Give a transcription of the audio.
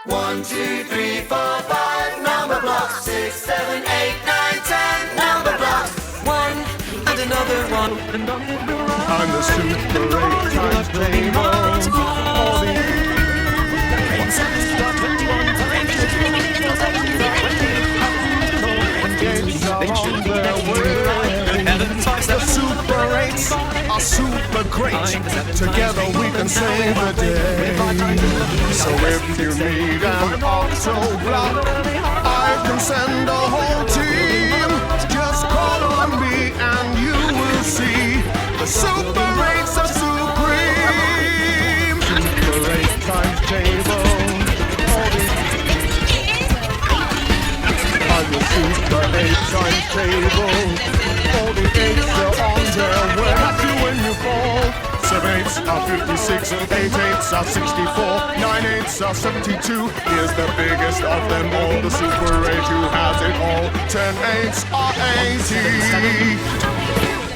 1, 2, 3, 4, 5 number blocks. 6, 7, 8, 9, 10 number blocks. One and another one. I'm the Super 8 times table. All the games are on their way. The Super 8s are super great. Together we can save the day. So if you need an autograph, I can send a whole team. Just call on me and you will see the Super 8s are supreme. Super 8 times table. I'm the Super 8 times table. All the 8s are on their way. Happy when you fall. 7 8s are 56, 8 8s are 64, 9 8s are 72. Here's the biggest of them all, the Super 8 who has it all. 10 8s are 80.